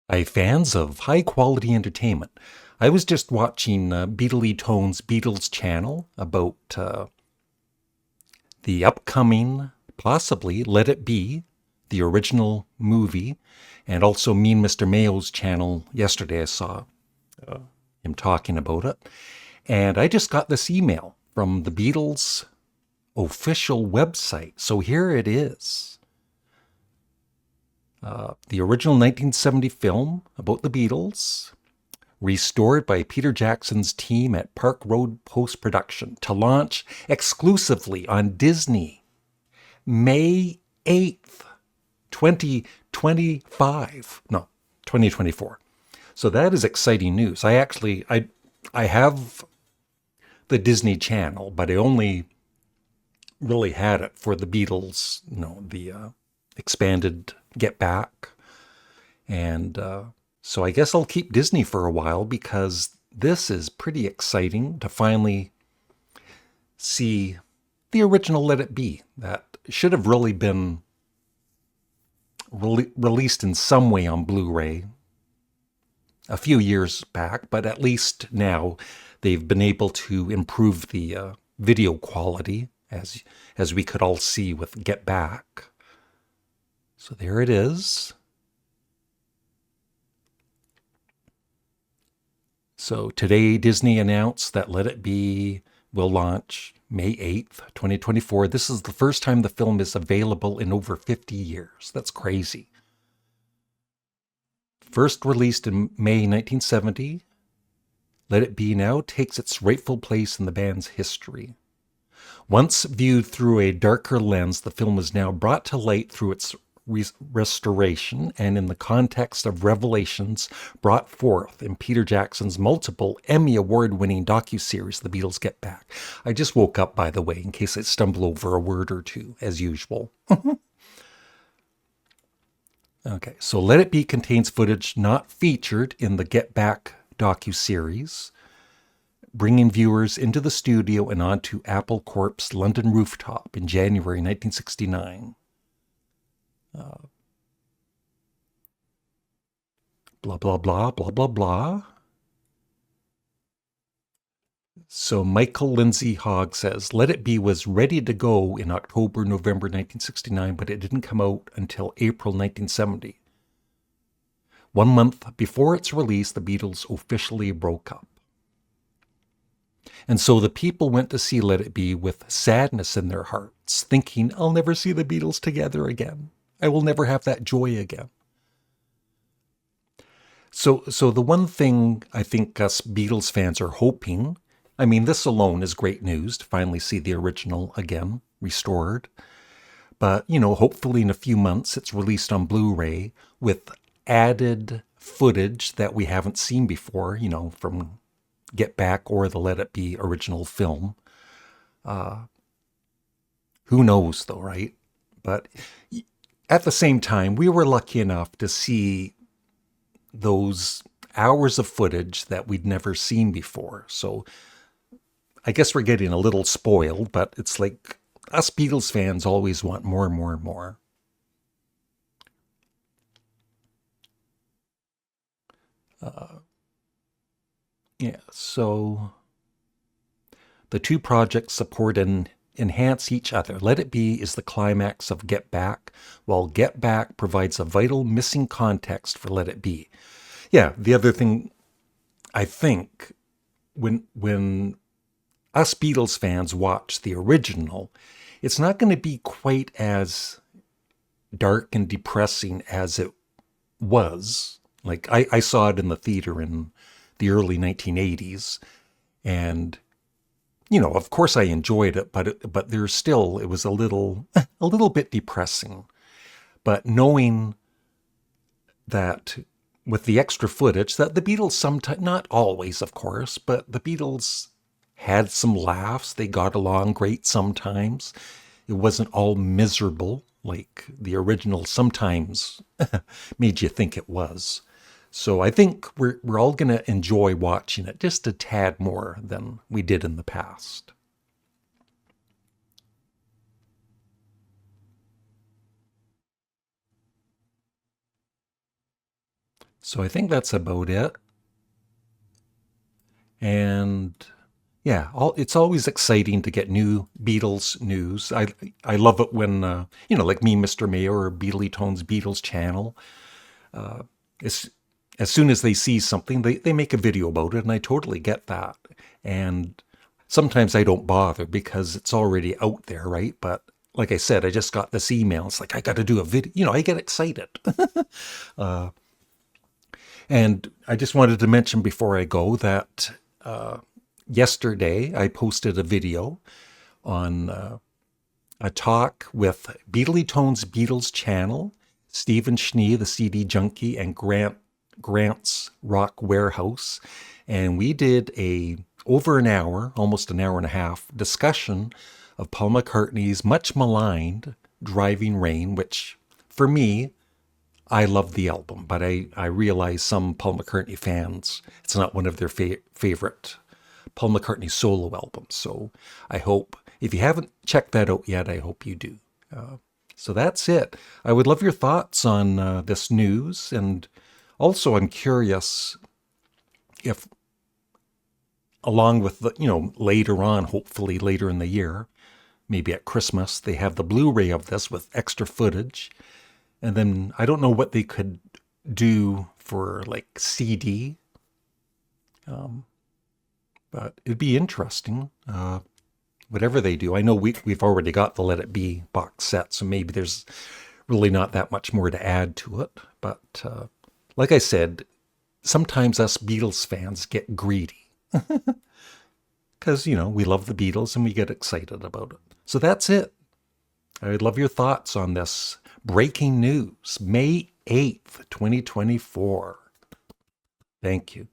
Hi, fans of high quality entertainment. I was just watching Beatley Tone's Beatles channel about the upcoming, possibly, Let It Be, the original movie, and also Mean Mr. Mayo's channel yesterday. I saw him talking about it. And I just got this email from the Beatles official website. So here it is. The original 1970 film about the Beatles, restored by Peter Jackson's team at Park Road Post Production to launch exclusively on Disney May 8th, 2025. No, 2024. So that is exciting news. I have the Disney Channel, but I only really had it for the Beatles, the expanded Get Back. And so I guess I'll keep Disney for a while because this is pretty exciting to finally see the original Let It Be. That should have really been released in some way on Blu-ray a few years back, but at least now they've been able to improve the video quality, as we could all see with Get Back. So there it is. So today, Disney announced that Let It Be will launch May 8th, 2024. This is the first time the film is available in over 50 years. That's crazy. First released in May 1970, Let It Be now takes its rightful place in the band's history. Once viewed through a darker lens, the film is now brought to light through its restoration and in the context of revelations brought forth in Peter Jackson's multiple Emmy Award-winning docuseries, The Beatles Get Back. I just woke up, by the way, in case I stumble over a word or two, as usual. Okay, so Let It Be contains footage not featured in the Get Back docuseries, bringing viewers into the studio and onto Apple Corp's London rooftop in January 1969. Blah, blah, blah, blah, blah, blah. So Michael Lindsay Hogg says, Let It Be was ready to go in October, November 1969, but it didn't come out until April 1970. 1 month before its release, the Beatles officially broke up. And so the people went to see Let It Be with sadness in their hearts, thinking, I'll never see the Beatles together again. I will never have that joy again. So the one thing I think us Beatles fans are hoping, I mean, this alone is great news to finally see the original again, restored. But, hopefully in a few months it's released on Blu-ray with added footage that we haven't seen before, from Get Back or the Let It Be original film. Who knows though, right? But at the same time, we were lucky enough to see those hours of footage that we'd never seen before. So I guess we're getting a little spoiled, but it's like us Beatles fans always want more and more and more. Yeah, so the two projects support and enhance each other. Let It Be is the climax of Get Back, while Get Back provides a vital missing context for Let It Be. Yeah, the other thing, I think, when us Beatles fans watch the original, it's not going to be quite as dark and depressing as it was. Like, I saw it in the theater in the early 1980s, and of course I enjoyed it, but there's still, it was a little bit depressing. But knowing that with the extra footage that the Beatles sometimes, not always of course, but the Beatles had some laughs, they got along great sometimes. It wasn't all miserable like the original sometimes made you think it was. So I think we're all going to enjoy watching it just a tad more than we did in the past. So I think that's about it. And yeah, it's always exciting to get new Beatles news. I love it when like me, Mr. Mayo, or Beatley Tone's Beatles channel. As as soon as they see something, they make a video about it, and I totally get that. And sometimes I don't bother because it's already out there, right? But like I said, I just got this email. It's like I got to do a video. I get excited. And I just wanted to mention before I go that yesterday I posted a video on a talk with Beatley Tone's Beatles channel, Stephen Schnee, the CD Junkie, and Grant's Rock Warehouse. And we did a over an hour, almost an hour and a half, discussion of Paul McCartney's much maligned Driving Rain, which for me, I love the album, but I realize some Paul McCartney fans, it's not one of their favorite Paul McCartney solo albums. So I hope, if you haven't checked that out yet, I hope you do. So that's it. I would love your thoughts on this news. And also I'm curious if, along with later on, hopefully later in the year, maybe at Christmas, they have the Blu-ray of this with extra footage. And then I don't know what they could do for like CD, but it'd be interesting. Whatever they do, I know we've already got the Let It Be box set, so maybe there's really not that much more to add to it. But like I said, sometimes us Beatles fans get greedy because we love the Beatles and we get excited about it. So that's it. I'd love your thoughts on this breaking news, May 8th, 2024. Thank you.